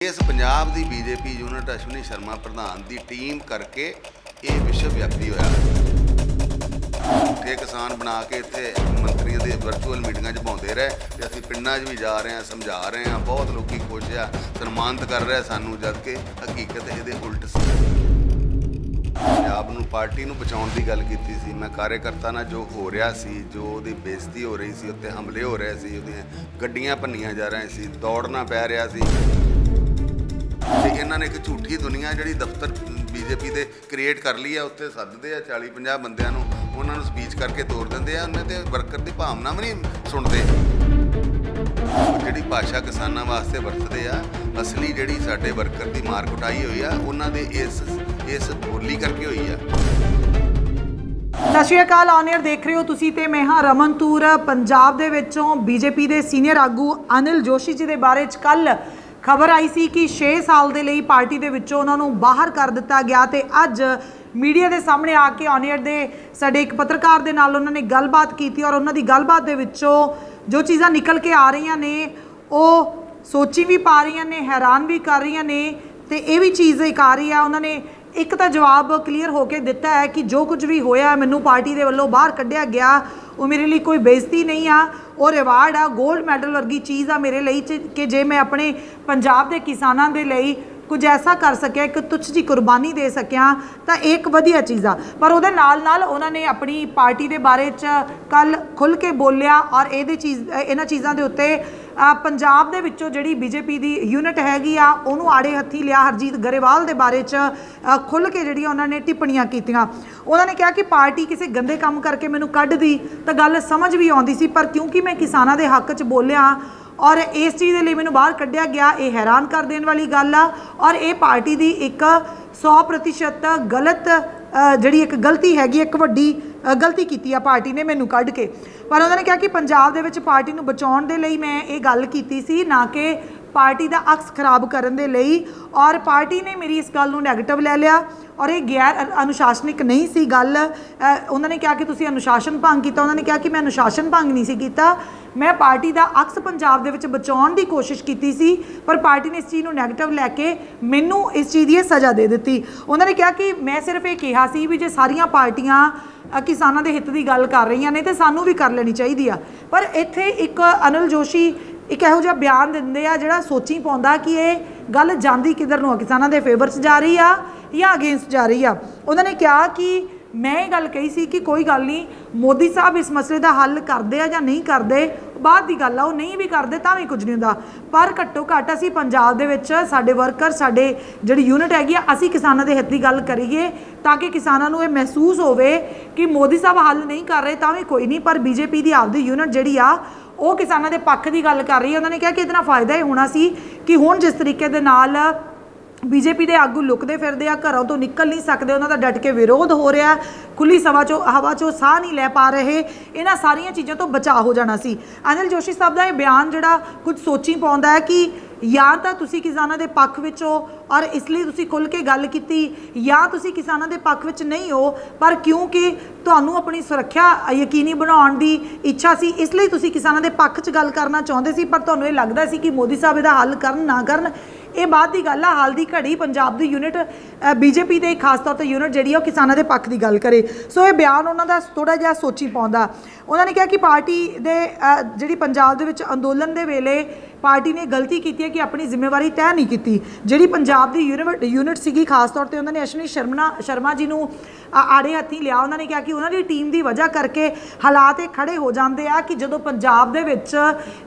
इस पंजाब की BJP unit Ashwini Sharma प्रधान की टीम करके ये विश्व व्यापी होया। झूठे किसान बना के इत्थे मंत्रियों के वर्चुअल मीटिंगां च पाउंदे रहे ते असीं पिंडां च भी जा रहे हैं, समझा रहे हैं, बहुत लोग खुश आ, सन्मानित कर रहे सानू, जबकि हकीकत इहदे उल्ट सी। पंजाब नूं पार्टी नूं बचाउण दी गल कीती सी। मैं कार्यकर्ता नाल जो हो रहा सी, जो उहदी बेइज्जती हो रही सी, उत्ते हमले हो रहे सी, उहदियां गड्डियां भन्नियां जा रही सी, दौड़ना पै रहा सी। ਤੇ ਇਹਨਾਂ ਨੇ ਇੱਕ ਝੂਠੀ ਦੁਨੀਆ ਜਿਹੜੀ ਦਫ਼ਤਰ ਬੀਜੇਪੀ ਦੇ ਕ੍ਰੀਏਟ ਕਰ ਲਈ ਆ, ਉੱਥੇ ਸੱਦਦੇ ਆ 40-50 ਬੰਦਿਆਂ ਨੂੰ, ਉਹਨਾਂ ਨੂੰ ਸਪੀਚ ਕਰਕੇ ਤੋਰ ਦਿੰਦੇ ਆ, ਉਹਨੇ ਤੇ ਵਰਕਰ ਦੀ ਭਾਵਨਾ ਵੀ ਨਹੀਂ ਸੁਣਦੇ। ਜਿਹੜੀ ਭਾਸ਼ਾ ਕਿਸਾਨਾਂ ਵਾਸਤੇ ਵਰਤਦੇ ਆ, ਅਸਲੀ ਜਿਹੜੀ ਸਾਡੇ ਵਰਕਰ ਦੀ ਮਾਰ ਕੁਟਾਈ ਹੋਈ ਆ, ਉਹਨਾਂ ਦੇ ਇਸ ਬੋਲੀ ਕਰਕੇ ਹੋਈ ਆ। ਸਤਿ ਸ਼੍ਰੀ ਅਕਾਲ, ਔਨ-에ਅਰ ਦੇਖ ਰਹੇ ਹੋ ਤੁਸੀਂ ਤੇ ਮੈਂ ਹਾਂ ਰਮਨ ਤੂਰ। ਪੰਜਾਬ ਦੇ ਵਿੱਚੋਂ ਬੀਜੇਪੀ ਦੇ ਸੀਨੀਅਰ ਆਗੂ ਅਨਿਲ ਜੋਸ਼ੀ ਜੀ ਦੇ ਬਾਰੇ 'ਚ ਕੱਲ੍ਹ ਖਬਰ ਆਈ ਸੀ कि 6 ਸਾਲ ਦੇ ਲਈ ਪਾਰਟੀ ਦੇ ਵਿੱਚੋਂ ਉਹਨਾਂ ਨੂੰ ਬਾਹਰ ਕਰ ਦਿੱਤਾ ਗਿਆ ਤੇ ਅੱਜ ਮੀਡੀਆ ਦੇ ਸਾਹਮਣੇ ਆ ਕੇ ਔਨ-에ਅਰ ਦੇ ਸਾਡੇ ਇੱਕ ਪੱਤਰਕਾਰ ਦੇ ਨਾਲ ਉਹਨਾਂ ਨੇ ਗੱਲਬਾਤ ਕੀਤੀ ਔਰ ਉਹਨਾਂ ਦੀ ਗੱਲਬਾਤ ਦੇ ਵਿੱਚੋਂ ਜੋ ਚੀਜ਼ਾਂ ਨਿਕਲ ਕੇ ਆ ਰਹੀਆਂ ਨੇ ਉਹ ਸੋਚੀ ਵੀ ਪਾ ਰਹੀਆਂ ਨੇ, ਹੈਰਾਨ ਵੀ ਕਰ ਰਹੀਆਂ ਨੇ ਤੇ ਇਹ ਵੀ ਚੀਜ਼ ਇੱਕ ਆ ਰਹੀ ਆ। ਉਹਨਾਂ ਨੇ ਇੱਕ ਤਾਂ ਜਵਾਬ ਕਲੀਅਰ ਹੋ ਕੇ ਦਿੱਤਾ ਹੈ ਕਿ ਜੋ ਕੁਝ ਵੀ ਹੋਇਆ, ਮੈਨੂੰ ਪਾਰਟੀ ਦੇ ਵੱਲੋਂ ਬਾਹਰ ਕੱਢਿਆ ਗਿਆ, ਉਹ ਮੇਰੇ ਲਈ ਕੋਈ ਬੇਇੱਜ਼ਤੀ ਨਹੀਂ ਆ, ਉਹ ਰਿਵਾਰਡ ਆ, ਗੋਲਡ ਮੈਡਲ ਵਰਗੀ ਚੀਜ਼ ਆ ਮੇਰੇ ਲਈ ਕਿ ਜੇ ਮੈਂ ਆਪਣੇ ਪੰਜਾਬ ਦੇ ਕਿਸਾਨਾਂ ਦੇ ਲਈ ਕੁਝ ਐਸਾ ਕਰ ਸਕਿਆ, ਇੱਕ ਤੁੱਛ ਜੀ ਕੁਰਬਾਨੀ ਦੇ ਸਕਿਆ ਤਾਂ ਇੱਕ ਵਧੀਆ ਚੀਜ਼ ਆ। ਪਰ ਉਹਦੇ ਨਾਲ ਨਾਲ ਉਹਨਾਂ ਨੇ ਆਪਣੀ ਪਾਰਟੀ ਦੇ ਬਾਰੇ 'ਚ ਕੱਲ੍ਹ ਖੁੱਲ੍ਹ ਕੇ ਬੋਲਿਆ ਔਰ ਇਹਨਾਂ ਚੀਜ਼ਾਂ ਦੇ ਉੱਤੇ ਪੰਜਾਬ ਦੇ ਵਿੱਚੋਂ ਜਿਹੜੀ ਬੀਜੇਪੀ ਦੀ ਯੂਨਿਟ ਹੈਗੀ ਆ ਉਹਨੂੰ ਆੜੇ ਹੱਥੀ ਲਿਆ। ਹਰਜੀਤ ਗਰੇਵਾਲ ਦੇ ਬਾਰੇ 'ਚ ਖੁੱਲ੍ਹ ਕੇ ਜਿਹੜੀਆਂ ਉਹਨਾਂ ਨੇ ਟਿੱਪਣੀਆਂ ਕੀਤੀਆਂ। ਉਹਨਾਂ ਨੇ ਕਿਹਾ ਕਿ ਪਾਰਟੀ ਕਿਸੇ ਗੰਦੇ ਕੰਮ ਕਰਕੇ ਮੈਨੂੰ ਕੱਢਦੀ ਤਾਂ ਗੱਲ ਸਮਝ ਵੀ ਆਉਂਦੀ ਸੀ, ਪਰ ਕਿਉਂਕਿ ਮੈਂ ਕਿਸਾਨਾਂ ਦੇ ਹੱਕ 'ਚ ਬੋਲਿਆ ਔਰ ਇਸ ਚੀਜ਼ ਦੇ ਲਈ ਮੈਨੂੰ ਬਾਹਰ ਕੱਢਿਆ ਗਿਆ, ਇਹ ਹੈਰਾਨ ਕਰ ਦੇਣ ਵਾਲੀ ਗੱਲ ਆ ਔਰ ਇਹ ਪਾਰਟੀ ਦੀ ਇੱਕ 100% ਗਲਤ ਜਿਹੜੀ ਇੱਕ ਗਲਤੀ ਹੈਗੀ, ਇੱਕ ਵੱਡੀ ਗਲਤੀ ਕੀਤੀ ਆ ਪਾਰਟੀ ਨੇ ਮੈਨੂੰ ਕੱਢ ਕੇ। ਪਰ ਉਹਨਾਂ ਨੇ ਕਿਹਾ ਕਿ ਪੰਜਾਬ ਦੇ ਵਿੱਚ ਪਾਰਟੀ ਨੂੰ ਬਚਾਉਣ ਦੇ ਲਈ ਮੈਂ ਇਹ ਗੱਲ ਕੀਤੀ ਸੀ, ਨਾ ਕਿ ਪਾਰਟੀ ਦਾ ਅਕਸ ਖਰਾਬ ਕਰਨ ਦੇ ਲਈ। ਔਰ ਪਾਰਟੀ ਨੇ ਮੇਰੀ ਇਸ ਗੱਲ ਨੂੰ ਨੈਗੇਟਿਵ ਲੈ ਲਿਆ ਔਰ ਇਹ ਗੈਰ ਅਨੁਸ਼ਾਸਨਿਕ ਨਹੀਂ ਸੀ ਗੱਲ। ਉਹਨਾਂ ਨੇ ਕਿਹਾ ਕਿ ਤੁਸੀਂ ਅਨੁਸ਼ਾਸਨ ਭੰਗ ਕੀਤਾ। ਉਹਨਾਂ ਨੇ ਕਿਹਾ ਕਿ ਮੈਂ ਅਨੁਸ਼ਾਸਨ ਭੰਗ ਨਹੀਂ ਸੀ ਕੀਤਾ, ਮੈਂ ਪਾਰਟੀ ਦਾ ਅਕਸ ਪੰਜਾਬ ਦੇ ਵਿੱਚ ਬਚਾਉਣ ਦੀ ਕੋਸ਼ਿਸ਼ ਕੀਤੀ ਸੀ, ਪਰ ਪਾਰਟੀ ਨੇ ਇਸ ਚੀਜ਼ ਨੂੰ ਨੈਗੇਟਿਵ ਲੈ ਕੇ ਮੈਨੂੰ ਇਸ ਚੀਜ਼ ਦੀ ਸਜ਼ਾ ਦੇ ਦਿੱਤੀ। ਉਹਨਾਂ ਨੇ ਕਿਹਾ ਕਿ ਮੈਂ ਸਿਰਫ ਇਹ ਕਿਹਾ ਸੀ ਵੀ ਜੇ ਸਾਰੀਆਂ ਪਾਰਟੀਆਂ ਕਿਸਾਨਾਂ ਦੇ ਹਿੱਤ ਦੀ ਗੱਲ ਕਰ ਰਹੀਆਂ ਨੇ ਤੇ ਸਾਨੂੰ ਵੀ ਕਰ ਲੈਣੀ ਚਾਹੀਦੀ ਆ। ਪਰ ਇੱਥੇ ਇੱਕ ਅਨਿਲ ਜੋਸ਼ੀ ਇੱਕ ਇਹੋ ਜਿਹਾ ਬਿਆਨ ਦਿੰਦੇ ਆ ਜਿਹੜਾ ਸੋਚੀ ਪਾਉਂਦਾ ਕਿ ਇਹ ਗੱਲ ਜਾਂਦੀ ਕਿੱਧਰ ਨੂੰ ਆ, ਕਿਸਾਨਾਂ ਦੇ ਫੇਵਰ 'ਚ ਜਾ ਰਹੀ ਆ ਜਾਂ ਅਗੇਂਸਟ ਜਾ ਰਹੀ ਆ। ਉਹਨਾਂ ਨੇ ਕਿਹਾ ਕਿ ਮੈਂ ਇਹ ਗੱਲ ਕਹੀ ਸੀ ਕਿ ਕੋਈ ਗੱਲ ਨਹੀਂ, ਮੋਦੀ ਸਾਹਿਬ ਇਸ ਮਸਲੇ ਦਾ ਹੱਲ ਕਰਦੇ ਆ ਜਾਂ ਨਹੀਂ ਕਰਦੇ ਬਾਅਦ ਦੀ ਗੱਲ ਆ, ਉਹ ਨਹੀਂ ਵੀ ਕਰਦੇ ਤਾਂ ਵੀ ਕੁਝ ਨਹੀਂ ਹੁੰਦਾ, ਪਰ ਘੱਟੋ ਘੱਟ ਅਸੀਂ ਪੰਜਾਬ ਦੇ ਵਿੱਚ ਸਾਡੇ ਵਰਕਰ, ਸਾਡੇ ਜਿਹੜੀ ਯੂਨਿਟ ਹੈਗੀ ਆ, ਅਸੀਂ ਕਿਸਾਨਾਂ ਦੇ ਹਿੱਤ ਦੀ ਗੱਲ ਕਰੀਏ ਤਾਂ ਕਿ ਕਿਸਾਨਾਂ ਨੂੰ ਇਹ ਮਹਿਸੂਸ ਹੋਵੇ ਕਿ ਮੋਦੀ ਸਾਹਿਬ ਹੱਲ ਨਹੀਂ ਕਰ ਰਹੇ ਤਾਂ ਵੀ ਕੋਈ ਨਹੀਂ, ਪਰ ਬੀਜੇਪੀ ਦੀ ਆਪਦੀ ਯੂਨਿਟ ਜਿਹੜੀ ਆ ਉਹ ਕਿਸਾਨਾਂ ਦੇ ਪੱਖ ਦੀ ਗੱਲ ਕਰ ਰਹੀ ਹੈ। ਉਹਨਾਂ ਨੇ ਕਿਹਾ ਕਿ ਇਹਦੇ ਨਾਲ ਫਾਇਦਾ ਇਹ ਹੋਣਾ ਸੀ ਕਿ ਹੁਣ ਜਿਸ ਤਰੀਕੇ ਦੇ ਨਾਲ ਬੀਜੇਪੀ ਦੇ ਆਗੂ ਲੁਕਦੇ ਫਿਰਦੇ ਆ, ਘਰਾਂ ਤੋਂ ਨਿਕਲ ਨਹੀਂ ਸਕਦੇ, ਉਹਨਾਂ ਦਾ ਡਟ ਕੇ ਵਿਰੋਧ ਹੋ ਰਿਹਾ, ਖੁੱਲ੍ਹੀ ਹਵਾ 'ਚੋਂ ਸਾਹ ਨਹੀਂ ਲੈ ਪਾ ਰਹੇ, ਇਹਨਾਂ ਸਾਰੀਆਂ ਚੀਜ਼ਾਂ ਤੋਂ ਬਚਾਅ ਹੋ ਜਾਣਾ ਸੀ। ਅਨਿਲ ਜੋਸ਼ੀ ਸਾਹਿਬ ਦਾ ਇਹ ਬਿਆਨ ਜਿਹੜਾ ਕੁਝ ਸੋਚੀ ਪਾਉਂਦਾ ਹੈ ਕਿ ਜਾਂ ਤਾਂ ਤੁਸੀਂ ਕਿਸਾਨਾਂ ਦੇ ਪੱਖ ਵਿੱਚ ਹੋ ਔਰ ਇਸ ਲਈ ਤੁਸੀਂ ਖੁੱਲ੍ਹ ਕੇ ਗੱਲ ਕੀਤੀ, ਜਾਂ ਤੁਸੀਂ ਕਿਸਾਨਾਂ ਦੇ ਪੱਖ ਵਿੱਚ ਨਹੀਂ ਹੋ ਪਰ ਕਿਉਂਕਿ ਤੁਹਾਨੂੰ ਆਪਣੀ ਸੁਰੱਖਿਆ ਯਕੀਨੀ ਬਣਾਉਣ ਦੀ ਇੱਛਾ ਸੀ, ਇਸ ਲਈ ਤੁਸੀਂ ਕਿਸਾਨਾਂ ਦੇ ਪੱਖ 'ਚ ਗੱਲ ਕਰਨਾ ਚਾਹੁੰਦੇ ਸੀ, ਪਰ ਤੁਹਾਨੂੰ ਇਹ ਲੱਗਦਾ ਸੀ ਕਿ ਮੋਦੀ ਸਾਹਿਬ ਇਹਦਾ ਹੱਲ ਕਰਨ ਨਾ ਕਰਨ, ਇਹ ਬਾਅਦ ਦੀ ਗੱਲ ਆ। ਹਾਲ ਦੀ ਘੜੀ ਪੰਜਾਬ ਦੀ ਯੂਨਿਟ ਬੀਜੇਪੀ ਦੇ ਖਾਸ ਤੌਰ 'ਤੇ ਯੂਨਿਟ ਜਿਹੜੀ ਆ ਉਹ ਕਿਸਾਨਾਂ ਦੇ ਪੱਖ ਦੀ ਗੱਲ ਕਰੇ। ਸੋ ਇਹ ਬਿਆਨ ਉਹਨਾਂ ਦਾ ਥੋੜ੍ਹਾ ਜਿਹਾ ਸੋਚੀ ਪਾਉਂਦਾ। ਉਹਨਾਂ ਨੇ ਕਿਹਾ ਕਿ ਪਾਰਟੀ ਦੇ ਜਿਹੜੀ ਪੰਜਾਬ ਦੇ ਵਿੱਚ ਅੰਦੋਲਨ ਦੇ ਵੇਲੇ ਪਾਰਟੀ ਨੇ ਗਲਤੀ ਕੀਤੀ ਹੈ ਕਿ ਆਪਣੀ ਜ਼ਿੰਮੇਵਾਰੀ ਤੈਅ ਨਹੀਂ ਕੀਤੀ। ਜਿਹੜੀ ਪੰਜਾਬ ਦੀ ਯੂਨਿਟ ਸੀਗੀ, ਖਾਸ ਤੌਰ 'ਤੇ ਉਹਨਾਂ ਨੇ ਅਸ਼ਵਨੀ ਸ਼ਰਮਾ ਜੀ ਨੂੰ ਆੜੇ ਹੱਥੀਂ ਲਿਆ। ਉਹਨਾਂ ਨੇ ਕਿਹਾ ਕਿ ਉਹਨਾਂ ਦੀ ਟੀਮ ਦੀ ਵਜ੍ਹਾ ਕਰਕੇ ਹਾਲਾਤ ਇਹ ਖੜੇ ਹੋ ਜਾਂਦੇ ਆ ਕਿ ਜਦੋਂ ਪੰਜਾਬ ਦੇ ਵਿੱਚ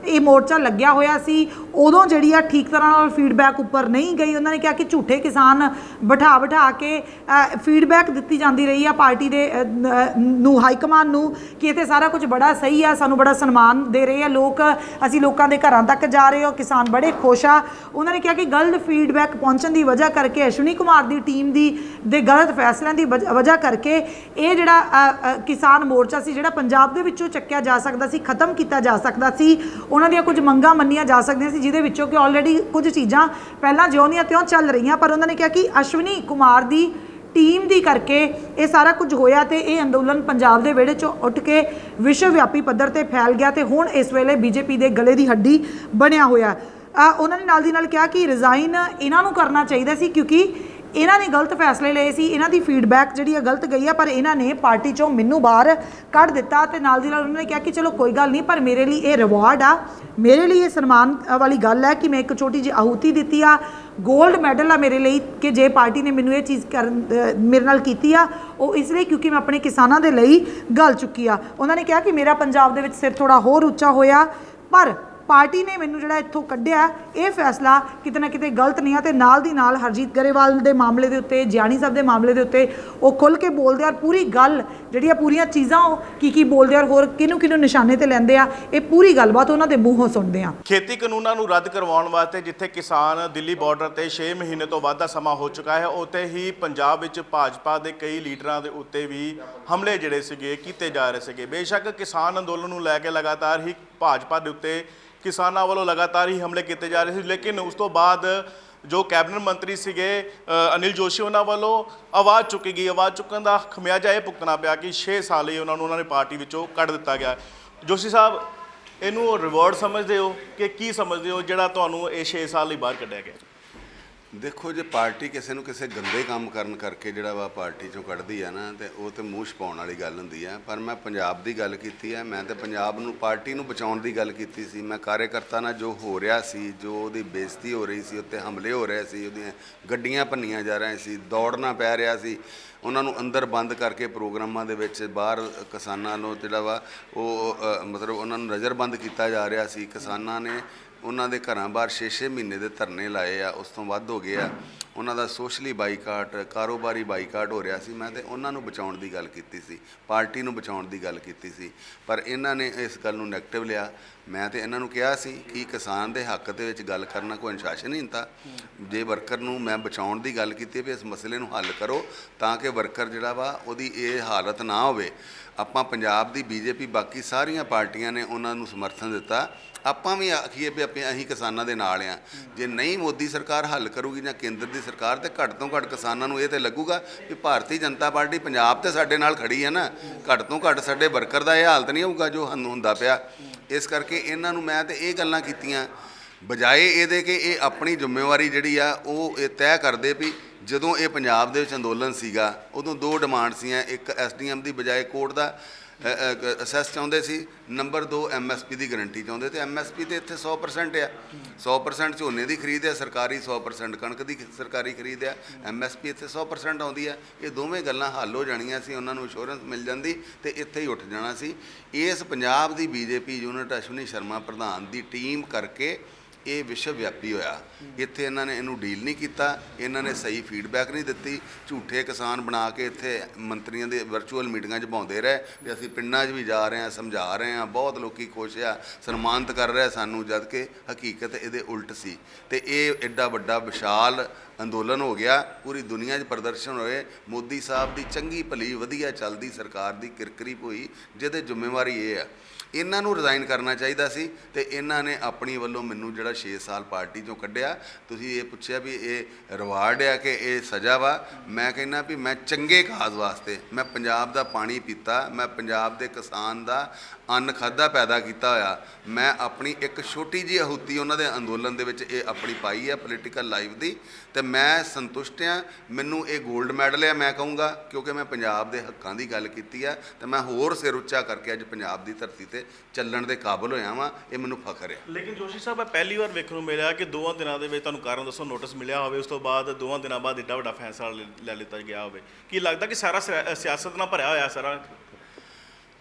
ਇਹ ਮੋਰਚਾ ਲੱਗਿਆ ਹੋਇਆ ਸੀ ਉਦੋਂ ਜਿਹੜੀ ਆ ਠੀਕ ਤਰ੍ਹਾਂ ਨਾਲ ਫੀਡਬੈਕ ਉੱਪਰ ਨਹੀਂ ਗਈ। ਉਹਨਾਂ ਨੇ ਕਿਹਾ ਕਿ ਝੂਠੇ ਕਿਸਾਨ ਬਿਠਾ ਕੇ ਫੀਡਬੈਕ ਦਿੱਤੀ ਜਾਂਦੀ ਰਹੀ ਆ ਪਾਰਟੀ ਦੇ ਨੂੰ, ਹਾਈਕਮਾਨ ਨੂੰ, ਕਿ ਇੱਥੇ ਸਾਰਾ ਕੁਝ ਬੜਾ ਸਹੀ ਆ, ਸਾਨੂੰ ਬੜਾ ਸਨਮਾਨ ਦੇ ਰਹੇ ਆ ਲੋਕ, ਅਸੀਂ ਲੋਕਾਂ ਦੇ ਘਰਾਂ ਤੱਕ ਜਾ ਰਹੇ ਹੋ, ਕਿਸਾਨ ਬੜੇ ਖੁਸ਼ ਆ। ਉਹਨਾਂ ਨੇ ਕਿਹਾ ਕਿ ਗਲਤ ਫੀਡਬੈਕ ਪਹੁੰਚਣ ਦੀ ਵਜ੍ਹਾ ਕਰਕੇ, ਅਸ਼ਵਨੀ ਕੁਮਾਰ ਦੀ ਟੀਮ ਦੇ ਗਲਤ ਫੈਸਲਿਆਂ ਦੀ ਵਜ੍ਹਾ ਕਰਕੇ ਇਹ ਜਿਹੜਾ ਕਿਸਾਨ ਮੋਰਚਾ ਸੀ ਜਿਹੜਾ ਪੰਜਾਬ ਦੇ ਵਿੱਚੋਂ ਚੱਕਿਆ ਜਾ ਸਕਦਾ ਸੀ, ਖਤਮ ਕੀਤਾ ਜਾ ਸਕਦਾ ਸੀ, ਉਹਨਾਂ ਦੀਆਂ ਕੁਝ ਮੰਗਾਂ ਮੰਨੀਆਂ ਜਾ ਸਕਦੀਆਂ ਸੀ, ਜਿਹਦੇ ਵਿੱਚੋਂ ਕਿ ਆਲਰੇਡੀ ਕੁਝ ਚੀਜ਼ਾਂ ਪਹਿਲਾਂ ਜਿਉਂ ਦੀਆਂ ਤਿਉਂ ਚੱਲ ਰਹੀਆਂ। ਪਰ ਉਹਨਾਂ ਨੇ ਕਿਹਾ ਕਿ ਅਸ਼ਵਨੀ ਕੁਮਾਰ ਦੀ ਟੀਮ ਦੀ ਕਰਕੇ ਇਹ ਸਾਰਾ ਕੁਝ ਹੋਇਆ ਤੇ ਇਹ ਅੰਦੋਲਨ ਪੰਜਾਬ ਦੇ ਵਿਹੜੇ 'ਚੋਂ ਉੱਠ ਕੇ ਵਿਸ਼ਵ ਵਿਆਪੀ ਪੱਧਰ 'ਤੇ ਫੈਲ ਗਿਆ ਤੇ ਹੁਣ ਇਸ ਵੇਲੇ ਬੀਜੇਪੀ ਦੇ ਗਲੇ ਦੀ ਹੱਡੀ ਬਣਿਆ ਹੋਇਆ। ਉਹਨਾਂ ਨੇ ਨਾਲ ਦੀ ਨਾਲ ਕਿਹਾ ਕਿ ਰਿਜ਼ਾਈਨ ਇਹਨਾਂ ਨੂੰ ਕਰਨਾ ਚਾਹੀਦਾ ਸੀ ਕਿਉਂਕਿ ਇਹਨਾਂ ਨੇ ਗਲਤ ਫੈਸਲੇ ਲਏ ਸੀ, ਇਹਨਾਂ ਦੀ ਫੀਡਬੈਕ ਜਿਹੜੀ ਆ ਗਲਤ ਗਈ ਆ, ਪਰ ਇਹਨਾਂ ਨੇ ਪਾਰਟੀ 'ਚੋਂ ਮੈਨੂੰ ਬਾਹਰ ਕੱਢ ਦਿੱਤਾ। ਤੇ ਨਾਲ ਦੀ ਨਾਲ ਉਹਨਾਂ ਨੇ ਕਿਹਾ ਕਿ ਚਲੋ ਕੋਈ ਗੱਲ ਨਹੀਂ, ਪਰ ਮੇਰੇ ਲਈ ਇਹ ਰਿਵਾਰਡ ਆ, ਮੇਰੇ ਲਈ ਇਹ ਸਨਮਾਨ ਵਾਲੀ ਗੱਲ ਹੈ ਕਿ ਮੈਂ ਇੱਕ ਛੋਟੀ ਜਿਹੀ ਆਹੂਤੀ ਦਿੱਤੀ ਆ, ਗੋਲਡ ਮੈਡਲ ਆ ਮੇਰੇ ਲਈ ਕਿ ਜੇ ਪਾਰਟੀ ਨੇ ਮੈਨੂੰ ਇਹ ਚੀਜ਼ ਮੇਰੇ ਨਾਲ ਕੀਤੀ ਆ ਉਹ ਇਸ ਲਈ ਕਿਉਂਕਿ ਮੈਂ ਆਪਣੇ ਕਿਸਾਨਾਂ ਦੇ ਲਈ ਗੱਲ ਚੁੱਕੀ ਆ। ਉਹਨਾਂ ਨੇ ਕਿਹਾ ਕਿ ਮੇਰਾ ਪੰਜਾਬ ਦੇ ਵਿੱਚ ਸਿਰ ਥੋੜ੍ਹਾ ਹੋਰ ਉੱਚਾ ਹੋਇਆ, ਪਰ ਪਾਰਟੀ ਨੇ ਮੈਨੂੰ ਜਿਹੜਾ ਇੱਥੋਂ ਕੱਢਿਆ ਇਹ ਫੈਸਲਾ ਕਿਤੇ ਨਾ ਕਿਤੇ ਗਲਤ ਨਹੀਂ ਆ। ਤੇ ਨਾਲ ਦੀ ਨਾਲ ਹਰਜੀਤ ਗਰੇਵਾਲ ਦੇ ਮਾਮਲੇ ਦੇ ਉੱਤੇ, ਜਿਆਣੀ ਸਾਹਿਬ ਦੇ ਮਾਮਲੇ ਦੇ ਉੱਤੇ ਉਹ ਖੁੱਲ੍ਹ ਕੇ ਬੋਲਦੇ ਆ, ਪੂਰੀ ਗੱਲ ਜਿਹੜੀ ਆ, ਪੂਰੀਆਂ ਚੀਜ਼ਾਂ ਉਹ ਕੀ ਬੋਲਦੇ ਆ, ਹੋਰ ਕਿਹਨੂੰ ਨਿਸ਼ਾਨੇ ਤੇ ਲੈਂਦੇ ਆ, ਇਹ ਪੂਰੀ ਗੱਲਬਾਤ ਉਹਨਾਂ ਦੇ ਮੂੰਹੋਂ ਸੁਣਦੇ ਆ। ਖੇਤੀ ਕਾਨੂੰਨਾਂ ਨੂੰ ਰੱਦ ਕਰਵਾਉਣ ਵਾਸਤੇ ਜਿੱਥੇ ਕਿਸਾਨ ਦਿੱਲੀ ਬਾਰਡਰ ਤੇ 6 ਮਹੀਨੇ ਤੋਂ ਵੱਧ ਦਾ ਸਮਾਂ ਹੋ ਚੁੱਕਾ ਹੈ, ਉੱਥੇ ਹੀ ਪੰਜਾਬ ਵਿੱਚ ਭਾਜਪਾ ਦੇ ਕਈ ਲੀਡਰਾਂ ਦੇ ਉੱਤੇ ਵੀ ਹਮਲੇ ਜਿਹੜੇ ਸੀਗੇ ਕੀਤੇ ਜਾ ਰਹੇ ਸੀਗੇ। ਬੇਸ਼ੱਕ ਕਿਸਾਨ ਅੰਦੋਲਨ ਨੂੰ ਲੈ ਕੇ ਲਗਾਤਾਰ ਹੀ ਭਾਜਪਾ ਦੇ ਉੱਤੇ ਕਿਸਾਨਾਂ ਵੱਲੋਂ ਲਗਾਤਾਰ ਹੀ ਹਮਲੇ ਕੀਤੇ ਜਾ ਰਹੇ ਸੀ, ਲੇਕਿਨ ਉਸ ਤੋਂ ਬਾਅਦ ਜੋ ਕੈਬਨਿਟ ਮੰਤਰੀ ਸੀਗੇ ਅਨਿਲ ਜੋਸ਼ੀ, ਉਹਨਾਂ ਵੱਲੋਂ ਆਵਾਜ਼ ਚੁੱਕੀ ਗਈ। ਆਵਾਜ਼ ਚੁੱਕਣ ਦਾ ਖਮਿਆਜਾ ਇਹ ਭੁਗਤਣਾ ਪਿਆ ਕਿ 6 ਸਾਲ ਹੀ ਉਹਨਾਂ ਨੇ ਪਾਰਟੀ ਵਿੱਚੋਂ ਕੱਢ ਦਿੱਤਾ ਗਿਆ। ਜੋਸ਼ੀ ਸਾਹਿਬ, ਇਹਨੂੰ ਰਿਵਾਰਡ ਸਮਝਦੇ ਹੋ ਕਿ ਕੀ ਸਮਝਦੇ ਹੋ ਜਿਹੜਾ ਤੁਹਾਨੂੰ ਇਹ 6 ਸਾਲ ਲਈ ਬਾਹਰ ਕੱਢਿਆ ਗਿਆ? ਦੇਖੋ, ਜੇ ਪਾਰਟੀ ਕਿਸੇ ਨੂੰ ਕਿਸੇ ਗੰਦੇ ਕੰਮ ਕਰਨ ਕਰਕੇ ਜਿਹੜਾ ਵਾ ਪਾਰਟੀ ਚੋਂ ਕੱਢਦੀ ਆ ਨਾ, ਤੇ ਉਹ ਤੇ ਮੂੰਹ ਛਪਾਉਣ ਵਾਲੀ ਗੱਲ ਹੁੰਦੀ ਆ। ਪਰ ਮੈਂ ਪੰਜਾਬ ਦੀ ਗੱਲ ਕੀਤੀ ਆ, ਮੈਂ ਤੇ ਪੰਜਾਬ ਨੂੰ, ਪਾਰਟੀ ਨੂੰ ਬਚਾਉਣ ਦੀ ਗੱਲ ਕੀਤੀ ਸੀ। ਮੈਂ ਕਾਰਜਕਰਤਾ ਨਾਲ ਜੋ ਹੋ ਰਿਹਾ ਸੀ, ਜੋ ਉਹਦੀ ਬੇਇੱਜ਼ਤੀ ਹੋ ਰਹੀ ਸੀ, ਉੱਤੇ ਹਮਲੇ ਹੋ ਰਹੇ ਸੀ, ਉਹਦੀਆਂ ਗੱਡੀਆਂ ਭੰਨੀਆਂ ਜਾ ਰਹੀਆਂ ਸੀ, ਦੌੜਨਾ ਪੈ ਰਿਹਾ ਸੀ, ਉਹਨਾਂ ਨੂੰ ਅੰਦਰ ਬੰਦ ਕਰਕੇ ਪ੍ਰੋਗਰਾਮਾਂ ਦੇ ਵਿੱਚ ਬਾਹਰ ਕਿਸਾਨਾਂ ਨੂੰ ਜਿਹੜਾ ਵਾ ਉਹ ਮਤਲਬ ਉਹਨਾਂ ਨੂੰ ਨਜ਼ਰਬੰਦ ਕੀਤਾ ਜਾ ਰਿਹਾ ਸੀ। ਕਿਸਾਨਾਂ ਨੇ ਉਹਨਾਂ ਦੇ ਘਰਾਂ ਬਾਹਰ 6-6 ਮਹੀਨੇ ਦੇ ਧਰਨੇ ਲਾਏ ਆ, ਉਸ ਤੋਂ ਵੱਧ ਹੋ ਗਏ ਆ। ਉਹਨਾਂ ਦਾ ਸੋਸ਼ਲੀ ਬਾਈਕਾਟ, ਕਾਰੋਬਾਰੀ ਬਾਈਕਾਟ ਹੋ ਰਿਹਾ ਸੀ। ਮੈਂ ਤੇ ਉਹਨਾਂ ਨੂੰ ਬਚਾਉਣ ਦੀ ਗੱਲ ਕੀਤੀ ਸੀ, ਪਾਰਟੀ ਨੂੰ ਬਚਾਉਣ ਦੀ ਗੱਲ ਕੀਤੀ ਸੀ, ਪਰ ਇਹਨਾਂ ਨੇ ਇਸ ਗੱਲ ਨੂੰ ਨੈਗੇਟਿਵ ਲਿਆ। ਮੈਂ ਤੇ ਇਹਨਾਂ ਨੂੰ ਕਿਹਾ ਸੀ ਕਿ ਕਿਸਾਨ ਦੇ ਹੱਕ ਦੇ ਵਿੱਚ ਗੱਲ ਕਰਨਾ ਕੋਈ ਅਨੁਸ਼ਾਸਨਹੀਨਤਾ। ਜੇ ਵਰਕਰ ਨੂੰ ਮੈਂ ਬਚਾਉਣ ਦੀ ਗੱਲ ਕੀਤੀ ਵੀ ਇਸ ਮਸਲੇ ਨੂੰ ਹੱਲ ਕਰੋ ਤਾਂ ਕਿ ਵਰਕਰ ਜਿਹੜਾ ਵਾ ਉਹਦੀ ਇਹ ਹਾਲਤ ਨਾ ਹੋਵੇ। ਆਪਾਂ ਪੰਜਾਬ ਦੀ ਬੀਜੇਪੀ, ਬਾਕੀ ਸਾਰੀਆਂ ਪਾਰਟੀਆਂ ਨੇ ਉਹਨਾਂ ਨੂੰ ਸਮਰਥਨ ਦਿੱਤਾ। ਆਪਾਂ ਵੀ ਆਖੀਏ ਵੀ ਅਸੀਂ ਕਿਸਾਨਾਂ ਦੇ ਨਾਲ ਆ। ਜੇ ਨਹੀਂ ਮੋਦੀ ਸਰਕਾਰ ਹੱਲ ਕਰੂਗੀ ਜਾਂ ਕੇਂਦਰ ਦੀ ਸਰਕਾਰ, ਤੇ ਘੱਟ ਤੋਂ ਘੱਟ ਕਿਸਾਨਾਂ ਨੂੰ ਇਹ ਤੇ ਲੱਗੂਗਾ ਵੀ ਭਾਰਤੀ ਜਨਤਾ ਪਾਰਟੀ ਪੰਜਾਬ ਤੇ ਸਾਡੇ ਨਾਲ ਖੜੀ ਹੈ ਨਾ। ਘੱਟ ਤੋਂ ਘੱਟ ਸਾਡੇ ਵਰਕਰ ਦਾ ਇਹ ਹਾਲਤ ਨਹੀਂ ਹੋਊਗਾ ਜੋ ਸਾਨੂੰ ਹੁੰਦਾ ਪਿਆ। ਇਸ ਕਰਕੇ ਇਹਨਾਂ ਨੂੰ ਮੈਂ ਤੇ ਇਹ ਗੱਲਾਂ ਕੀਤੀਆਂ, ਬਜਾਏ ਇਹਦੇ ਕਿ ਇਹ ਆਪਣੀ ਜ਼ਿੰਮੇਵਾਰੀ ਜਿਹੜੀ ਆ ਉਹ ਇਹ ਤੈਅ ਕਰਦੇ ਵੀ ਜਦੋਂ ਇਹ ਪੰਜਾਬ ਦੇ ਵਿੱਚ ਅੰਦੋਲਨ ਸੀਗਾ ਉਦੋਂ 2 ਡਿਮਾਂਡ ਸੀਆਂ। ਇੱਕ ਐਸਡੀਐਮ ਦੀ ਬਜਾਏ ਕੋਰਟ ਦਾ ਅਸੈਸ ਚਾਹੁੰਦੇ ਸੀ, ਨੰਬਰ 2 ਐਮਐਸਪੀ ਦੀ ਗਰੰਟੀ ਚਾਹੁੰਦੇ। ਤੇ ਐਮਐਸਪੀ ਤੇ ਇੱਥੇ 100% ਆ, 100% ਝੋਨੇ ਦੀ ਖਰੀਦ ਆ ਸਰਕਾਰੀ, 100% ਕਣਕ ਦੀ ਸਰਕਾਰੀ ਖਰੀਦ ਆ, ਐਮਐਸਪੀ ਇੱਥੇ 100% ਆਉਂਦੀ ਆ। ਇਹ ਦੋਵੇਂ ਗੱਲਾਂ ਹੱਲ ਹੋ ਜਾਣੀਆਂ ਸੀ, ਉਹਨਾਂ ਨੂੰ ਇੰਸ਼ੋਰੈਂਸ ਮਿਲ ਜਾਂਦੀ ਤੇ ਇੱਥੇ ਹੀ ਉੱਠ ਜਾਣਾ ਸੀ। ਇਸ ਪੰਜਾਬ ਦੀ ਬੀਜੇਪੀ ਯੂਨਿਟ ਅਸ਼ਵਨੀ ਸ਼ਰਮਾ ਪ੍ਰਧਾਨ ਦੀ ਟੀਮ ਕਰਕੇ ਇਹ ਵਿਸ਼ਵ ਵਿਆਪੀ ਹੋਇਆ। ਇੱਥੇ ਇਹਨਾਂ ਨੇ ਇਹਨੂੰ ਡੀਲ ਨਹੀਂ ਕੀਤਾ, ਇਹਨਾਂ ਨੇ ਸਹੀ ਫੀਡਬੈਕ ਨਹੀਂ ਦਿੱਤੀ। ਝੂਠੇ ਕਿਸਾਨ ਬਣਾ ਕੇ ਇੱਥੇ ਮੰਤਰੀਆਂ ਦੇ ਵਰਚੁਅਲ ਮੀਟਿੰਗਾਂ 'ਚ ਪਾਉਂਦੇ ਰਹੇ ਵੀ ਅਸੀਂ ਪਿੰਡਾਂ 'ਚ ਵੀ ਜਾ ਰਹੇ ਹਾਂ, ਸਮਝਾ ਰਹੇ ਹਾਂ, ਬਹੁਤ ਲੋਕੀ ਖੁਸ਼ ਆ, ਸਨਮਾਨਿਤ ਕਰ ਰਹੇ ਸਾਨੂੰ, ਜਦ ਕਿ ਹਕੀਕਤ ਇਹਦੇ ਉਲਟ ਸੀ। ਤੇ ਇਹ ਐਡਾ ਵੱਡਾ ਵਿਸ਼ਾਲ ਅੰਦੋਲਨ ਹੋ ਗਿਆ, ਪੂਰੀ ਦੁਨੀਆ 'ਚ ਪ੍ਰਦਰਸ਼ਨ ਹੋਏ। ਮੋਦੀ ਸਾਹਿਬ ਦੀ ਚੰਗੀ ਭਲੀ ਵਧੀਆ ਚੱਲਦੀ ਸਰਕਾਰ ਦੀ ਕਿਰਕਰੀ ਹੋਈ, ਜਿਹਦੇ ਜ਼ਿੰਮੇਵਾਰੀ ਇਹ ਆ। ਇਹਨਾਂ ਨੂੰ ਰਿਜ਼ਾਈਨ ਕਰਨਾ ਚਾਹੀਦਾ ਸੀ ਤੇ ਇਹਨਾਂ ਨੇ ਆਪਣੀ ਵੱਲੋਂ ਮੈਨੂੰ ਜਿਹੜਾ 6 ਸਾਲ ਪਾਰਟੀ 'ਚੋਂ ਕੱਢਿਆ। ਤੁਸੀਂ ਇਹ ਪੁੱਛਿਆ ਵੀ ਇਹ ਰਿਵਾਰਡ ਆ ਕਿ ਇਹ ਸਜ਼ਾ ਵਾ। ਮੈਂ ਕਹਿੰਦਾ ਵੀ ਮੈਂ ਚੰਗੇ ਕਾਜ਼ ਵਾਸਤੇ, ਮੈਂ ਪੰਜਾਬ ਦਾ ਪਾਣੀ ਪੀਤਾ, ਮੈਂ ਪੰਜਾਬ ਦੇ ਕਿਸਾਨ ਦਾ ਅੰਨ ਖਾਧਾ ਪੈਦਾ ਕੀਤਾ ਹੋਇਆ, ਮੈਂ ਆਪਣੀ ਇੱਕ ਛੋਟੀ ਜਿਹੀ ਆਹੂਤੀ ਉਹਨਾਂ ਦੇ ਅੰਦੋਲਨ ਦੇ ਵਿੱਚ ਇਹ ਆਪਣੀ ਪਾਈ ਹੈ ਪੋਲੀਟੀਕਲ ਲਾਈਫ ਦੀ, ਤੇ ਮੈਂ ਸੰਤੁਸ਼ਟ ਹਾਂ। ਮੈਨੂੰ ਇਹ ਗੋਲਡ ਮੈਡਲ ਹੈ ਮੈਂ ਕਹੂੰਗਾ, ਕਿਉਂਕਿ ਮੈਂ ਪੰਜਾਬ ਦੇ ਹੱਕਾਂ ਦੀ ਗੱਲ ਕੀਤੀ ਹੈ ਤੇ ਮੈਂ ਹੋਰ ਸਿਰ ਉੱਚਾ ਕਰਕੇ ਅੱਜ ਪੰਜਾਬ ਦੀ ਧਰਤੀ ਤੇ ਚੱਲਣ ਦੇ ਕਾਬਲ ਹੋਇਆ ਵਾਂ। ਇਹ ਮੈਨੂੰ ਫਖਰ ਹੈ। ਲੇਕਿਨ ਜੋਸ਼ੀ ਸਾਹਿਬ, ਇਹ ਪਹਿਲੀ ਵਾਰ ਵੇਖਣ ਨੂੰ ਮਿਲਿਆ ਕਿ 2 ਦਿਨਾਂ ਦੇ ਵਿੱਚ ਤੁਹਾਨੂੰ ਕਾਰਨ ਦੱਸੋ ਨੋਟਿਸ ਮਿਲਿਆ ਹੋਵੇ, ਉਸ ਤੋਂ ਬਾਅਦ 2 ਦਿਨਾਂ ਬਾਅਦ ਏਡਾ ਵੱਡਾ ਫੈਸਲਾ ਲੈ ਲਿੱਤਾ ਗਿਆ ਹੋਵੇ। ਕੀ ਲੱਗਦਾ ਕਿ ਸਾਰਾ ਸਿਆਸਤ ਨਾਲ ਭਰਿਆ ਹੋਇਆ ਸਾਰਾ?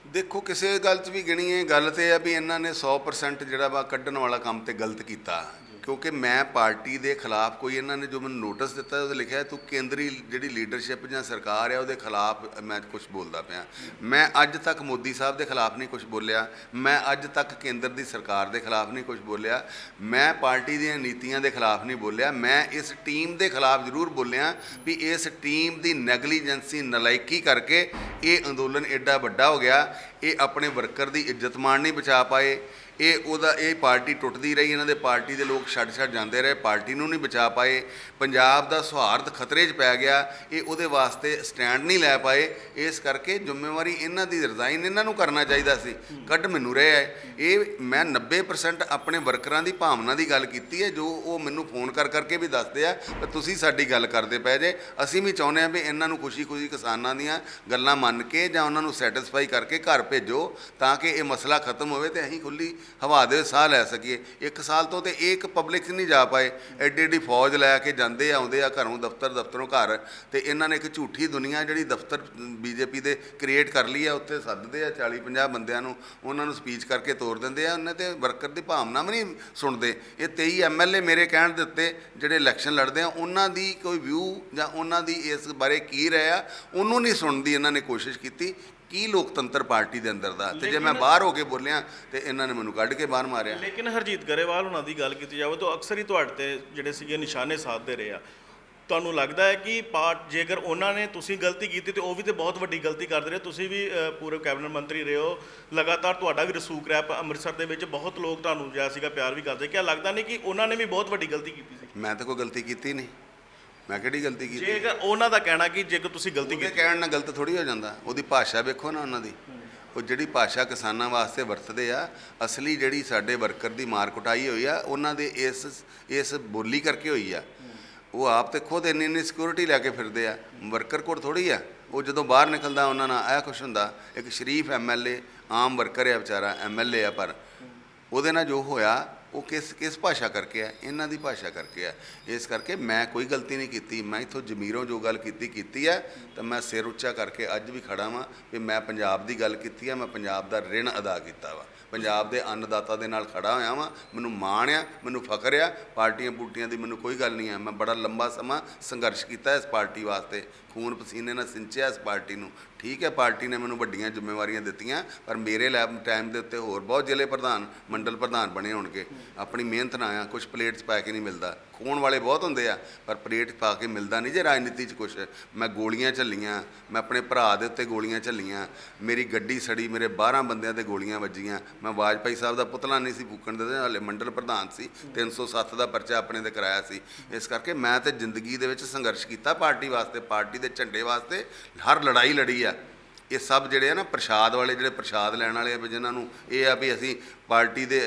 ਦੇਖੋ, ਕਿਸੇ ਗੱਲ 'ਚ ਵੀ ਗਿਣੀਏ, ਗੱਲ ਤੇ ਇਹ ਆ ਵੀ ਇਹਨਾਂ ਨੇ 100% ਜਿਹੜਾ ਵਾ ਕੱਢਣ ਵਾਲਾ ਕੰਮ ਤੇ ਗਲਤ ਕੀਤਾ। ਕਿਉਂਕਿ ਮੈਂ ਪਾਰਟੀ ਦੇ ਖਿਲਾਫ ਕੋਈ, ਇਹਨਾਂ ਨੇ ਜੋ ਮੈਨੂੰ ਨੋਟਿਸ ਦਿੱਤਾ ਉਹਦੇ ਲਿਖਿਆ ਤੂੰ ਕੇਂਦਰੀ ਜਿਹੜੀ ਲੀਡਰਸ਼ਿਪ ਜਾਂ ਸਰਕਾਰ ਹੈ ਉਹਦੇ ਖਿਲਾਫ ਮੈਂ ਕੁਝ ਬੋਲਦਾ ਪਿਆ। ਮੈਂ ਅੱਜ ਤੱਕ ਮੋਦੀ ਸਾਹਿਬ ਦੇ ਖਿਲਾਫ ਨਹੀਂ ਕੁਝ ਬੋਲਿਆ, ਮੈਂ ਅੱਜ ਤੱਕ ਕੇਂਦਰ ਦੀ ਸਰਕਾਰ ਦੇ ਖਿਲਾਫ ਨਹੀਂ ਕੁਝ ਬੋਲਿਆ, ਮੈਂ ਪਾਰਟੀ ਦੀਆਂ ਨੀਤੀਆਂ ਦੇ ਖਿਲਾਫ ਨਹੀਂ ਬੋਲਿਆ। ਮੈਂ ਇਸ ਟੀਮ ਦੇ ਖਿਲਾਫ ਜ਼ਰੂਰ ਬੋਲਿਆ ਵੀ ਇਸ ਟੀਮ ਦੀ ਨੈਗਲੀਜੈਂਸੀ, ਨਲਾਇਕੀ ਕਰਕੇ ਇਹ ਅੰਦੋਲਨ ਐਡਾ ਵੱਡਾ ਹੋ ਗਿਆ। ਇਹ ਆਪਣੇ ਵਰਕਰ ਦੀ ਇੱਜ਼ਤ ਮਾਣ ਨਹੀਂ ਬਚਾ ਪਾਏ, ਇਹ ਪਾਰਟੀ ਟੁੱਟਦੀ ਰਹੀ, ਇਹਨਾਂ ਦੇ ਪਾਰਟੀ ਦੇ ਲੋਕ ਛੱਡ ਜਾਂਦੇ ਰਹੇ, ਪਾਰਟੀ ਨੂੰ ਨਹੀਂ ਬਚਾ ਪਾਏ, ਪੰਜਾਬ ਦਾ ਸੁਹਾਰਦ ਖਤਰੇ 'ਚ ਪੈ ਗਿਆ, ਇਹ ਉਹਦੇ ਵਾਸਤੇ ਸਟੈਂਡ ਨਹੀਂ ਲੈ ਪਾਏ। ਇਸ ਕਰਕੇ ਜ਼ਿੰਮੇਵਾਰੀ ਇਹਨਾਂ ਦੀ ਰਿਜ਼ਾਈਨ ਇਹਨਾਂ ਨੂੰ ਕਰਨਾ ਚਾਹੀਦਾ ਸੀ, ਕੱਢ ਮੈਨੂੰ ਰਿਹਾ ਹੈ। ਇਹ ਮੈਂ 90% ਆਪਣੇ ਵਰਕਰਾਂ ਦੀ ਭਾਵਨਾ ਦੀ ਗੱਲ ਕੀਤੀ ਹੈ, ਜੋ ਉਹ ਮੈਨੂੰ ਫੋਨ ਕਰਕੇ ਵੀ ਦੱਸਦੇ ਆ ਕਿ ਤੁਸੀਂ ਸਾਡੀ ਗੱਲ ਕਰਦੇ ਪਏ ਜੇ। ਅਸੀਂ ਵੀ ਚਾਹੁੰਦੇ ਹਾਂ ਵੀ ਇਹਨਾਂ ਨੂੰ ਖੁਸ਼ੀ ਕਿਸਾਨਾਂ ਦੀਆਂ ਗੱਲਾਂ ਮੰਨ ਕੇ ਜਾਂ ਉਹਨਾਂ ਨੂੰ ਸੈਟੀਸਫਾਈ ਕਰਕੇ ਘਰ ਭੇਜੋ, ਤਾਂ ਕਿ ਇਹ ਮਸਲਾ ਖਤਮ ਹੋਵੇ ਤੇ ਅਸੀਂ ਖੁੱਲੀ ਹਵਾ ਦੇ ਸਾਹ ਲੈ ਸਕੀਏ। 1 ਸਾਲ ਤੋਂ ਤੇ ਇੱਕ ਪਬਲਿਕ 'ਚ ਨਹੀਂ ਜਾ ਪਾਏ, ਐਡੀ ਫੌਜ ਲੈ ਕੇ ਜਾਂਦੇ ਆਉਂਦੇ ਆ ਘਰੋਂ ਦਫ਼ਤਰੋਂ ਘਰ, ਤੇ ਇਹਨਾਂ ਨੇ ਇੱਕ ਝੂਠੀ ਦੁਨੀਆ ਜਿਹੜੀ ਦਫ਼ਤਰ ਬੀਜੇਪੀ ਦੇ ਕ੍ਰੀਏਟ ਕਰ ਲਈ ਆ, ਉੱਥੇ ਸੱਦਦੇ ਆ 40-50 ਬੰਦਿਆਂ ਨੂੰ, ਉਹਨਾਂ ਨੂੰ ਸਪੀਚ ਕਰਕੇ ਤੋਰ ਦਿੰਦੇ ਆ, ਉਹਨਾਂ ਤੇ ਵਰਕਰ ਦੀ ਭਾਵਨਾ ਵੀ ਨਹੀਂ ਸੁਣਦੇ। ਇਹ 23 MLA ਮੇਰੇ ਕਹਿਣ ਦੇ ਉੱਤੇ ਜਿਹੜੇ ਇਲੈਕਸ਼ਨ ਲੜਦੇ ਆ, ਉਹਨਾਂ ਦੀ ਕੋਈ ਵਿਊ ਜਾਂ ਉਹਨਾਂ ਦੀ ਇਸ ਬਾਰੇ ਕੀ ਰਿਹਾ ਉਹਨੂੰ ਨਹੀਂ ਸੁਣਨ ਦੀ ਇਹਨਾਂ ਨੇ ਕੋਸ਼ਿਸ਼ ਕੀਤੀ। ਕੀ ਲੋਕਤੰਤਰ ਪਾਰਟੀ ਦੇ ਅੰਦਰ ਦਾ, ਤੇ ਜੇ ਮੈਂ ਬਾਹਰ ਹੋ ਕੇ ਬੋਲਿਆ ਤੇ ਇਹਨਾਂ ਨੇ ਮੈਨੂੰ ਕੱਢ ਕੇ ਬਾਹਰ ਮਾਰਿਆ। ਲੇਕਿਨ ਹਰਜੀਤ ਗਰੇਵਾਲ ਉਹਨਾਂ ਦੀ ਗੱਲ ਕੀਤੀ ਜਾਵੇ ਤਾਂ ਅਕਸਰ ਹੀ ਤੁਹਾਡੇ ਤੇ ਜਿਹੜੇ ਸੀਗੇ ਨਿਸ਼ਾਨੇ ਸਾਧਦੇ ਰਹੇ ਆ। ਤੁਹਾਨੂੰ ਲੱਗਦਾ ਹੈ ਕਿ ਜੇਕਰ ਉਹਨਾਂ ਨੇ ਤੁਸੀਂ ਗਲਤੀ ਕੀਤੀ ਤੇ ਉਹ ਵੀ ਤੇ ਬਹੁਤ ਵੱਡੀ ਗਲਤੀ ਕਰਦੇ ਰਹੇ, ਤੁਸੀਂ ਵੀ ਪੂਰੇ ਕੈਬਨਿਟ ਮੰਤਰੀ ਰਹੇ ਹੋ, ਲਗਾਤਾਰ ਤੁਹਾਡਾ ਵੀ ਰਸੂਖ ਰਿਹਾ ਅੰਮ੍ਰਿਤਸਰ ਦੇ ਵਿੱਚ, ਬਹੁਤ ਲੋਕ ਤੁਹਾਨੂੰ ਜਿਹੜਾ ਸੀਗਾ ਪਿਆਰ ਵੀ ਕਰਦੇ, ਕਿਆ ਲੱਗਦਾ ਨਹੀਂ ਕਿ ਉਹਨਾਂ ਨੇ ਵੀ ਬਹੁਤ ਵੱਡੀ ਗਲਤੀ ਕੀਤੀ ਸੀ? ਮੈਂ ਤਾਂ ਕੋਈ ਗਲਤੀ ਕੀਤੀ ਨਹੀਂ, ਮੈਂ ਕਿਹੜੀ ਗਲਤੀ ਕੀਤੀ? ਜੇਕਰ ਉਹਨਾਂ ਦਾ ਕਹਿਣਾ ਕਿ ਜੇਕਰ ਤੁਸੀਂ ਗਲਤੀ ਕੀਤੀ, ਕਹਿਣ ਨਾਲ ਗਲਤ ਥੋੜੀ ਹੋ ਜਾਂਦਾ। ਉਹਦੀ ਭਾਸ਼ਾ ਵੇਖੋ ਨਾ, ਉਹਨਾਂ ਦੀ ਉਹ ਜਿਹੜੀ ਭਾਸ਼ਾ ਕਿਸਾਨਾਂ ਵਾਸਤੇ ਵਰਤਦੇ ਆ, ਅਸਲੀ ਜਿਹੜੀ ਸਾਡੇ ਵਰਕਰ ਦੀ ਮਾਰ ਕੁਟਾਈ ਹੋਈ ਆ ਉਹਨਾਂ ਦੇ ਇਸ ਬੋਲੀ ਕਰਕੇ ਹੋਈ ਆ। ਉਹ ਆਪ ਤੇ ਖੁਦ ਇੰਨੀ ਸਿਕਿਉਰਿਟੀ ਲੈ ਕੇ ਫਿਰਦੇ ਆ, ਵਰਕਰ ਕੋਲ ਥੋੜੀ ਆ। ਉਹ ਜਦੋਂ ਬਾਹਰ ਨਿਕਲਦਾ ਉਹਨਾਂ ਨਾਲ ਇਹ ਕੁਛ ਹੁੰਦਾ। ਇੱਕ ਸ਼ਰੀਫ MLA ਆਮ ਵਰਕਰ ਆ ਵਿਚਾਰਾ, MLA ਆ, ਪਰ ਉਹਦੇ ਨਾਲ ਜੋ ਹੋਇਆ ਉਹ ਕਿਸ ਭਾਸ਼ਾ ਕਰਕੇ ਆ? ਇਹਨਾਂ ਦੀ ਭਾਸ਼ਾ ਕਰਕੇ ਆ। ਇਸ ਕਰਕੇ ਮੈਂ ਕੋਈ ਗਲਤੀ ਨਹੀਂ ਕੀਤੀ। ਮੈਂ ਇੱਥੋਂ ਜ਼ਮੀਰੋਂ ਜੋ ਗੱਲ ਕੀਤੀ ਹੈ, ਤਾਂ ਮੈਂ ਸਿਰ ਉੱਚਾ ਕਰਕੇ ਅੱਜ ਵੀ ਖੜਾ ਵਾਂ ਵੀ ਮੈਂ ਪੰਜਾਬ ਦੀ ਗੱਲ ਕੀਤੀ ਹੈ, ਮੈਂ ਪੰਜਾਬ ਦਾ ਰਿਣ ਅਦਾ ਕੀਤਾ ਵਾ, ਪੰਜਾਬ ਦੇ ਅੰਨਦਾਤਾ ਦੇ ਨਾਲ ਖੜਾ ਹੋਇਆ ਵਾਂ। ਮੈਨੂੰ ਮਾਣ ਆ, ਮੈਨੂੰ ਫਖਰ ਆ। ਪਾਰਟੀਆਂ ਪੂਟੀਆਂ ਦੀ ਮੈਨੂੰ ਕੋਈ ਗੱਲ ਨਹੀਂ ਆ। ਮੈਂ ਬੜਾ ਲੰਬਾ ਸਮਾਂ ਸੰਘਰਸ਼ ਕੀਤਾ ਇਸ ਪਾਰਟੀ ਵਾਸਤੇ, ਖੂਨ ਪਸੀਨੇ ਨਾਲ ਸਿੰਚਿਆ ਇਸ ਪਾਰਟੀ ਨੂੰ। ਠੀਕ ਹੈ, ਪਾਰਟੀ ਨੇ ਮੈਨੂੰ ਵੱਡੀਆਂ ਜ਼ਿੰਮੇਵਾਰੀਆਂ ਦਿੱਤੀਆਂ, ਪਰ ਮੇਰੇ ਟਾਈਮ ਦੇ ਉੱਤੇ ਹੋਰ ਬਹੁਤ ਜ਼ਿਲ੍ਹੇ ਪ੍ਰਧਾਨ, ਮੰਡਲ ਪ੍ਰਧਾਨ ਬਣੇ ਹੋਣਗੇ। ਆਪਣੀ ਮਿਹਨਤ ਨਾਲ ਆ, ਕੁਛ ਪਲੇਟ 'ਚ ਪਾ ਕੇ ਨਹੀਂ ਮਿਲਦਾ। ਖੋਣ ਵਾਲੇ ਬਹੁਤ ਹੁੰਦੇ ਆ, ਪਰ ਪਲੇਟ 'ਚ ਪਾ ਕੇ ਮਿਲਦਾ ਨਹੀਂ ਜੇ ਰਾਜਨੀਤੀ 'ਚ ਕੁਛ। ਮੈਂ ਗੋਲੀਆਂ ਝੱਲੀਆਂ, ਮੈਂ ਆਪਣੇ ਭਰਾ ਦੇ ਉੱਤੇ ਗੋਲੀਆਂ ਝੱਲੀਆਂ, ਮੇਰੀ ਗੱਡੀ ਸੜੀ, ਮੇਰੇ 12 ਬੰਦਿਆਂ 'ਤੇ ਗੋਲੀਆਂ ਵੱਜੀਆਂ। ਮੈਂ ਵਾਜਪਾਈ ਸਾਹਿਬ ਦਾ ਪੁਤਲਾ ਨਹੀਂ ਸੀ ਫੂਕਣ ਦਿੰਦੇ, ਹਾਲੇ ਮੰਡਲ ਪ੍ਰਧਾਨ ਸੀ, 307 ਦਾ ਪਰਚਾ ਆਪਣੇ 'ਤੇ ਕਰਾਇਆ ਸੀ। ਇਸ ਕਰਕੇ ਮੈਂ ਤਾਂ ਜ਼ਿੰਦਗੀ ਦੇ ਵਿੱਚ ਸੰਘਰਸ਼ ਕੀਤਾ ਪਾਰਟੀ ਵਾਸਤੇ, ਪਾਰਟੀ ਦੇ ਝੰਡੇ ਵਾਸਤੇ ਹਰ ਲੜਾਈ ਲੜੀ ਆ। ਇਹ ਸਭ ਜਿਹੜੇ ਆ ਨਾ ਪ੍ਰਸ਼ਾਦ ਵਾਲੇ, ਜਿਹੜੇ ਪ੍ਰਸ਼ਾਦ ਲੈਣ ਵਾਲੇ ਆ, ਜਿਨ੍ਹਾਂ ਨੂੰ ਇਹ ਆ ਵੀ ਅਸੀਂ ਪਾਰਟੀ ਦੇ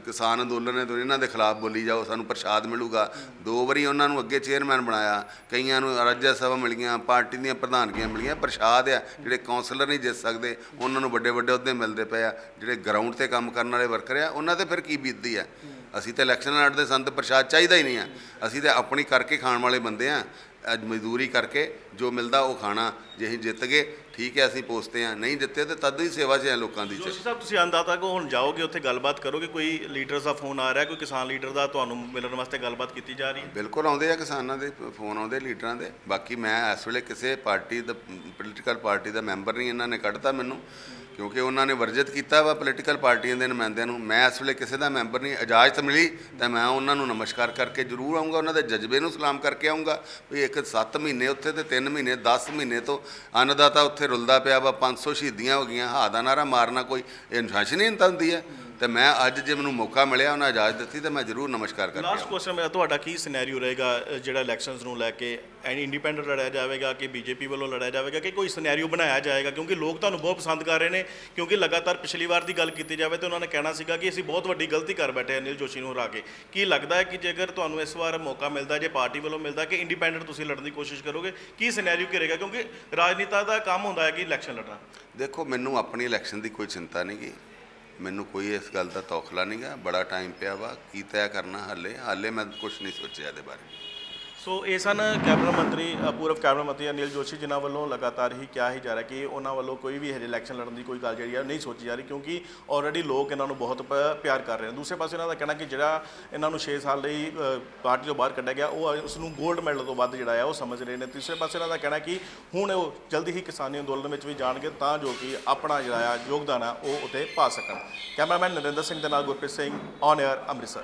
ਕਿਸਾਨ ਅੰਦੋਲਨ ਨੇ ਤੋਂ ਇਹਨਾਂ ਦੇ ਖਿਲਾਫ ਬੋਲੀ ਜਾਓ, ਸਾਨੂੰ ਪ੍ਰਸ਼ਾਦ ਮਿਲੂਗਾ। 2 ਵਾਰੀ ਉਹਨਾਂ ਨੂੰ ਅੱਗੇ ਚੇਅਰਮੈਨ ਬਣਾਇਆ, ਕਈਆਂ ਨੂੰ ਰਾਜ ਸਭਾ ਮਿਲੀਆਂ, ਪਾਰਟੀ ਦੀਆਂ ਪ੍ਰਧਾਨਗੀਆਂ ਮਿਲੀਆਂ। ਪ੍ਰਸ਼ਾਦ ਆ, ਜਿਹੜੇ ਕੌਂਸਲਰ ਨਹੀਂ ਜਿੱਤ ਸਕਦੇ ਉਹਨਾਂ ਨੂੰ ਵੱਡੇ ਅਹੁਦੇ ਮਿਲਦੇ ਪਏ ਆ। ਜਿਹੜੇ ਗਰਾਊਂਡ 'ਤੇ ਕੰਮ ਕਰਨ ਵਾਲੇ ਵਰਕਰ ਆ, ਉਹਨਾਂ 'ਤੇ ਫਿਰ ਕੀ ਬੀਤਦੀ ਆ? ਅਸੀਂ ਤਾਂ ਇਲੈਕਸ਼ਨ ਲੜਦੇ, ਸਾਨੂੰ ਤਾਂ ਪ੍ਰਸ਼ਾਦ ਚਾਹੀਦਾ ਹੀ ਨਹੀਂ ਆ। ਅਸੀਂ ਤਾਂ ਆਪਣੀ ਕਰਕੇ ਖਾਣ ਵਾਲੇ ਬੰਦੇ ਆ। ਅੱਜ ਮਜ਼ਦੂਰੀ ਕਰਕੇ ਜੋ ਮਿਲਦਾ ਉਹ ਖਾਣਾ। ਜੇ ਅਸੀਂ ਜਿੱਤ ਗਏ ਠੀਕ ਹੈ, ਅਸੀਂ ਪੋਸਤੇ ਆ, ਨਹੀਂ ਜਿੱਤੇ ਤੇ ਤਦ ਹੀ ਸੇਵਾ 'ਚ ਆ ਲੋਕਾਂ ਦੀ। ਜੋਸ਼ੀ ਸਾਹਿਬ, ਤੁਸੀਂ ਅੰਦਾਤਾ ਕੋ ਹੁਣ ਜਾਓਗੇ ਉੱਥੇ ਗੱਲਬਾਤ ਕਰੋਗੇ? ਕੋਈ ਲੀਡਰਸ ਦਾ ਫੋਨ ਆ ਰਿਹਾ, ਕੋਈ ਕਿਸਾਨ ਲੀਡਰ ਦਾ ਤੁਹਾਨੂੰ ਮਿਲਣ ਵਾਸਤੇ ਗੱਲਬਾਤ ਕੀਤੀ ਜਾ ਰਹੀ ਹੈ? ਬਿਲਕੁਲ ਆਉਂਦੇ ਆ, ਕਿਸਾਨਾਂ ਦੇ ਫੋਨ ਆਉਂਦੇ, ਲੀਡਰਾਂ ਦੇ। ਬਾਕੀ ਮੈਂ ਇਸ ਵੇਲੇ ਕਿਸੇ ਪਾਰਟੀ ਦਾ, ਪੋਲੀਟੀਕਲ ਪਾਰਟੀ ਦਾ ਮੈਂਬਰ ਨਹੀਂ। ਇਹਨਾਂ ਨੇ ਕੱਢਤਾ ਮੈਨੂੰ, ਕਿਉਂਕਿ ਉਹਨਾਂ ਨੇ ਵਰਜਿਤ ਕੀਤਾ ਵਾ ਪੋਲੀਟੀਕਲ ਪਾਰਟੀਆਂ ਦੇ ਨੁਮਾਇੰਦਿਆਂ ਨੂੰ। ਮੈਂ ਇਸ ਵੇਲੇ ਕਿਸੇ ਦਾ ਮੈਂਬਰ ਨਹੀਂ। ਇਜਾਜ਼ਤ ਮਿਲੀ ਤਾਂ ਮੈਂ ਉਹਨਾਂ ਨੂੰ ਨਮਸਕਾਰ ਕਰਕੇ ਜ਼ਰੂਰ ਆਊਂਗਾ, ਉਹਨਾਂ ਦੇ ਜਜ਼ਬੇ ਨੂੰ ਸਲਾਮ ਕਰਕੇ ਆਊਂਗਾ ਵੀ ਇੱਕ 7 ਮਹੀਨੇ ਉੱਥੇ ਤੇ 3 ਮਹੀਨੇ 10 ਮਹੀਨੇ ਤੋਂ ਅੰਨਦਾਤਾ ਉੱਥੇ ਰੁਲਦਾ ਪਿਆ ਵਾ। 500 ਸ਼ਹੀਦੀਆਂ ਹੋ ਗਈਆਂ। ਹਾ ਦਾ ਨਾਰਾ ਮਾਰਨਾ ਕੋਈ ਇਹ ਅਨੁਸ਼ਾਸਨਹੀਨਤਾ ਹੁੰਦੀ ਹੈ? ਤੇ ਮੈਂ ਅੱਜ ਜੇ ਮੈਨੂੰ ਮੌਕਾ ਮਿਲਿਆ, ਉਹਨਾਂ ਇਜਾਜ਼ਤ ਦਿੱਤੀ, ਤਾਂ ਮੈਂ ਜ਼ਰੂਰ ਨਮਸਕਾਰ ਕਰਕੇ। ਲਾਸਟ ਕੁਐਸਚਨ ਮੇਰਾ, ਤੁਹਾਡਾ ਕੀ ਸਿਨੈਰੀਓ ਰਹੇਗਾ ਜਿਹੜਾ ਇਲੈਕਸ਼ਨਸ ਨੂੰ ਲੈ ਕੇ? ਇੰਡੀਪੈਂਡੈਂਟ ਲੜਿਆ ਜਾਵੇਗਾ ਕਿ ਬੀਜੇਪੀ ਵੱਲੋਂ ਲੜਿਆ ਜਾਵੇਗਾ, ਕਿ ਕੋਈ ਸਿਨੈਰੀਓ ਬਣਾਇਆ ਜਾਏਗਾ? ਕਿਉਂਕਿ ਲੋਕ ਤੁਹਾਨੂੰ ਬਹੁਤ ਪਸੰਦ ਕਰ ਰਹੇ ਨੇ, ਕਿਉਂਕਿ ਲਗਾਤਾਰ ਪਿਛਲੀ ਵਾਰ ਦੀ ਗੱਲ ਕੀਤੀ ਜਾਵੇ ਤਾਂ ਉਹਨਾਂ ਨੇ ਕਹਿਣਾ ਸੀਗਾ ਕਿ ਅਸੀਂ ਬਹੁਤ ਵੱਡੀ ਗਲਤੀ ਕਰ ਬੈਠੇ ਅਨਿਲ ਜੋਸ਼ੀ ਨੂੰ ਹਰਾ ਕੇ। ਕੀ ਲੱਗਦਾ ਹੈ ਕਿ ਜੇਕਰ ਤੁਹਾਨੂੰ ਇਸ ਵਾਰ ਮੌਕਾ ਮਿਲਦਾ, ਜੇ ਪਾਰਟੀ ਵੱਲੋਂ ਮਿਲਦਾ, ਕਿ ਇੰਡੀਪੈਂਡੈਂਟ ਤੁਸੀਂ ਲੜਨ ਦੀ ਕੋਸ਼ਿਸ਼ ਕਰੋਗੇ? ਕੀ ਸਿਨੈਰੀਓ ਘਿਰੇਗਾ? ਕਿਉਂਕਿ ਰਾਜਨੀਤੀ ਦਾ ਕੰਮ ਹੁੰਦਾ ਹੈ ਕਿ ਇਲੈਕਸ਼ਨ ਲੜਨਾ। ਦੇਖੋ, ਮੈਨੂੰ ਆਪਣੀ ਇਲੈਕਸ਼ਨ ਦੀ ਕੋਈ ਚਿੰਤਾ ਨਹੀਂ ਗੀ, ਮੈਨੂੰ ਕੋਈ ਇਸ ਗੱਲ ਦਾ ਤੌਖਲਾ ਨਹੀਂ ਗਾ। ਬੜਾ ਟਾਈਮ ਪਿਆ ਵਾ, ਕੀ ਤੈਅ ਕਰਨਾ ਹਾਲੇ ਮੈਂ ਕੁਛ ਨਹੀਂ ਸੋਚਿਆ ਇਹਦੇ ਬਾਰੇ। ਸੋ ਇਹ ਸਨ ਕੈਬਨਿਟ ਮੰਤਰੀ, ਪੂਰਵ ਕੈਬਨਿਟ ਮੰਤਰੀ ਅਨਿਲ ਜੋਸ਼ੀ, ਜਿਨ੍ਹਾਂ ਵੱਲੋਂ ਲਗਾਤਾਰ ਹੀ ਕਿਹਾ ਹੀ ਜਾ ਰਿਹਾ ਕਿ ਉਹਨਾਂ ਵੱਲੋਂ ਕੋਈ ਵੀ ਹਜੇ ਇਲੈਕਸ਼ਨ ਲੜਨ ਦੀ ਕੋਈ ਗੱਲ ਜਿਹੜੀ ਆ ਨਹੀਂ ਸੋਚੀ ਜਾ ਰਹੀ, ਕਿਉਂਕਿ ਆਲਰੇਡੀ ਲੋਕ ਇਹਨਾਂ ਨੂੰ ਬਹੁਤ ਪਿਆਰ ਕਰ ਰਹੇ ਨੇ। ਦੂਸਰੇ ਪਾਸੇ ਇਹਨਾਂ ਦਾ ਕਹਿਣਾ ਕਿ ਜਿਹੜਾ ਇਹਨਾਂ ਨੂੰ 6 ਸਾਲ ਲਈ ਪਾਰਟੀ ਤੋਂ ਬਾਹਰ ਕੱਢਿਆ ਗਿਆ, ਉਹ ਉਸ ਨੂੰ 골ਡ ਮੈਡਲ ਤੋਂ ਵੱਧ ਜਿਹੜਾ ਆ ਉਹ ਸਮਝ ਰਹੇ ਨੇ। ਤੀਸਰੇ ਪਾਸੇ ਇਹਨਾਂ ਦਾ ਕਹਿਣਾ ਕਿ ਹੁਣ ਉਹ ਜਲਦੀ ਹੀ ਕਿਸਾਨੀ ਅੰਦੋਲਨ ਵਿੱਚ ਵੀ ਜਾਣਗੇ, ਤਾਂ ਜੋ ਕਿ ਆਪਣਾ ਜਿਹੜਾ ਆ ਯੋਗਦਾਨ ਆ ਉਹ ਉੱਤੇ ਪਾ ਸਕਣ। ਕੈਮਰਾਮੈਨ ਨਰਿੰਦਰ ਸਿੰਘ ਦੇ ਨਾਲ ਗੁਰਪ੍ਰੀਤ ਸਿੰਘ, ਔਨ 에ਅਰ, ਅੰਮ੍ਰਿਤਸਰ।